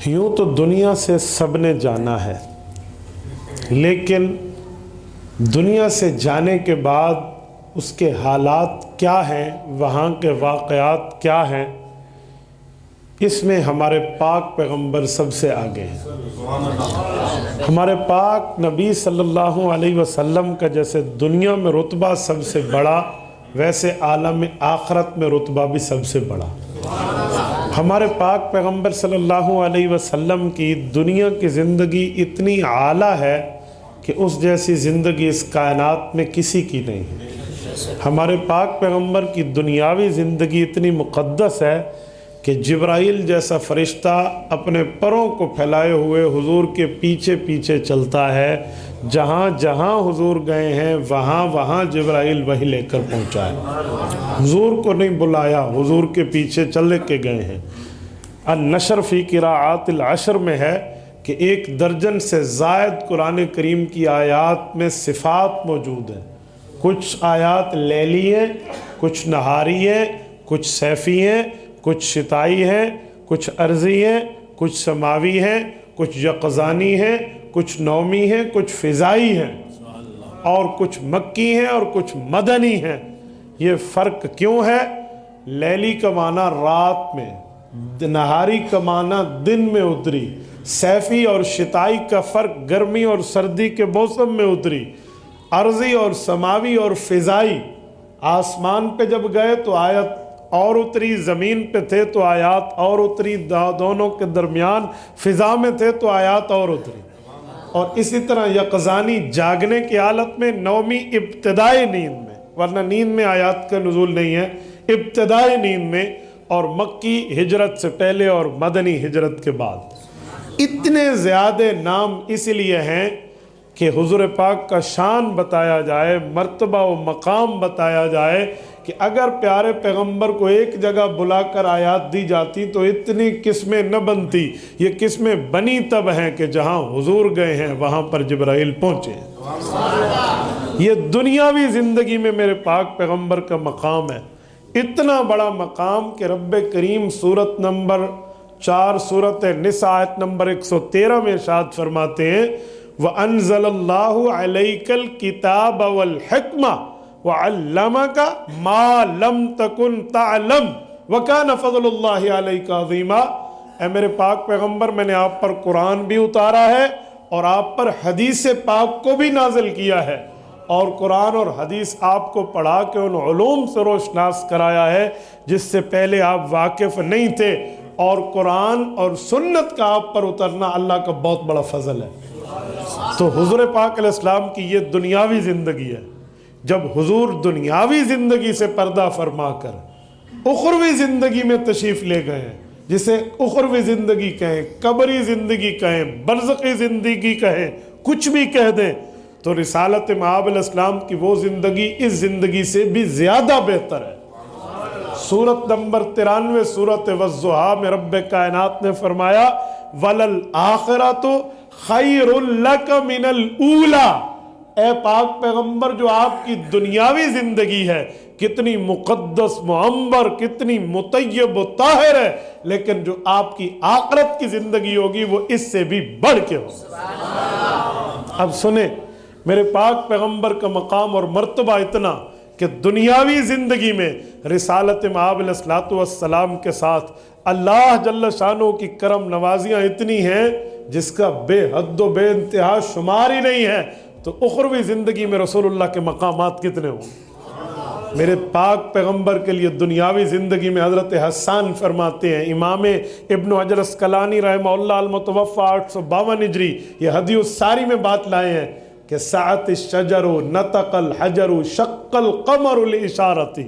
یوں تو دنیا سے سب نے جانا ہے، لیکن دنیا سے جانے کے بعد اس کے حالات کیا ہیں، وہاں کے واقعات کیا ہیں، اس میں ہمارے پاک پیغمبر سب سے آگے ہیں۔ ہمارے پاک نبی صلی اللہ علیہ وسلم کا جیسے دنیا میں رتبہ سب سے بڑا، ویسے عالم آخرت میں رتبہ بھی سب سے بڑا۔ ہمارے پاک پیغمبر صلی اللہ علیہ وسلم کی دنیا کی زندگی اتنی اعلیٰ ہے کہ اس جیسی زندگی اس کائنات میں کسی کی نہیں ہے۔ ہمارے پاک پیغمبر کی دنیاوی زندگی اتنی مقدس ہے کہ جبرائیل جیسا فرشتہ اپنے پروں کو پھیلائے ہوئے حضور کے پیچھے پیچھے چلتا ہے، جہاں جہاں حضور گئے ہیں وہاں وہاں جبرائیل وہی لے کر پہنچا ہے۔ حضور کو نہیں بلایا، حضور کے پیچھے چل کے گئے ہیں۔ النشر فی قراءات العشر میں ہے کہ 1 درجن سے زائد قرآن کریم کی آیات میں صفات موجود ہیں۔ کچھ آیات لیلی ہیں، کچھ نہاری ہیں، کچھ صیفی ہیں، کچھ شتائی ہیں، کچھ عرضی ہیں، کچھ سماوی ہیں، کچھ یقظانی ہیں، کچھ نومی ہیں، کچھ فضائی ہیں، اور کچھ مکی ہیں اور کچھ مدنی ہیں۔ یہ فرق کیوں ہے؟ لیلی کا معنی رات میں، نہاری کا معنی دن میں اتری، صیفی اور شتائی کا فرق گرمی اور سردی کے موسم میں اتری، عرضی اور سماوی اور فضائی، آسمان پہ جب گئے تو آیت اور اتری، زمین پہ تھے تو آیات اور اتری، دونوں کے درمیان فضا میں تھے تو آیات اور اتری۔ اور اسی طرح یقظانی جاگنے کی حالت میں، نومی ابتدائی نیند میں، ورنہ نیند میں آیات کا نزول نہیں ہے، ابتدائی نیند میں، اور مکی ہجرت سے پہلے اور مدنی ہجرت کے بعد۔ اتنے زیادہ نام اس لیے ہیں کہ حضور پاک کا شان بتایا جائے، مرتبہ و مقام بتایا جائے کہ اگر پیارے پیغمبر کو ایک جگہ بلا کر آیات دی جاتی تو اتنی قسمیں نہ بنتی۔ یہ قسمیں بنی تب ہیں کہ جہاں حضور گئے ہیں وہاں پر جبرائیل پہنچے ہیں۔ یہ دنیاوی زندگی میں میرے پاک پیغمبر کا مقام ہے، اتنا بڑا مقام کہ رب کریم سورت نمبر 4 سورت نساء آیت نمبر 113 میں ارشاد فرماتے ہیں وَأَنزَلَ اللَّهُ عَلَيْكَ الْكِتَابَ وَالْحِكْمَةَ وَعَلَّمَكَ مَا لَمْ تَكُنْ تَعْلَمْ وَكَانَ فَضْلُ اللَّهِ عَلَيْكَ عَظِيمًا۔ اے میرے پاک پیغمبر، میں نے آپ پر قرآن بھی اتارا ہے اور آپ پر حدیث پاک کو بھی نازل کیا ہے، اور قرآن اور حدیث آپ کو پڑھا کے ان علوم سے روشناس کرایا ہے جس سے پہلے آپ واقف نہیں تھے، اور قرآن اور سنت کا آپ پر اترنا اللہ کا بہت بڑا فضل ہے۔ تو حضور پاک علیہ السلام کی یہ دنیاوی زندگی ہے۔ جب حضور دنیاوی زندگی سے پردہ فرما کر اخروی زندگی میں تشریف لے گئے ہیں، جسے اخروی زندگی کہیں، قبری زندگی کہیں، برزخی زندگی کہیں، کچھ بھی کہہ دیں، تو رسالت مآب علیہ السلام کی وہ زندگی اس زندگی سے بھی زیادہ بہتر ہے۔ سورت نمبر 93 سورت والضحیٰ میں رب کائنات نے فرمایا وَلَلْآخِرَةُ خَيْرٌ لَكَ مِنَ الْأُولَى۔ اے پاک پیغمبر، جو آپ کی دنیاوی زندگی ہے کتنی مقدس معمر، کتنی مطیب و طاہر ہے، لیکن جو آپ کی آخرت کی زندگی ہوگی وہ اس سے بھی بڑھ کے ہوگی۔ اب سنیں، میرے پاک پیغمبر کا مقام اور مرتبہ اتنا کہ دنیاوی زندگی میں رسالت مآب علیہ السلام کے ساتھ اللہ جل شانہ کی کرم نوازیاں اتنی ہیں جس کا بے حد و بے انتہا شمار ہی نہیں ہے، تو اخروی زندگی میں رسول اللہ کے مقامات کتنے ہوں۔ میرے پاک پیغمبر کے لیے دنیاوی زندگی میں حضرت حسان فرماتے ہیں، امام ابن حجر اسقلانی رحمہ اللہ المتوفی 852 ہجری یہ ہدی الساری میں بات لائے ہیں کہ سعت الشجر نطق الحجر شق القمر لاشارتہ۔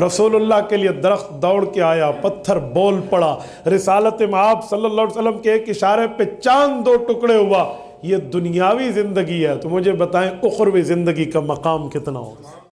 رسول اللہ کے لیے درخت دوڑ کے آیا، پتھر بول پڑا، رسالت مآب صلی اللہ علیہ وسلم کے ایک اشارے پہ چاند 2 ٹکڑے ہوا۔ یہ دنیاوی زندگی ہے، تو مجھے بتائیں اخروی زندگی کا مقام کتنا ہوگا؟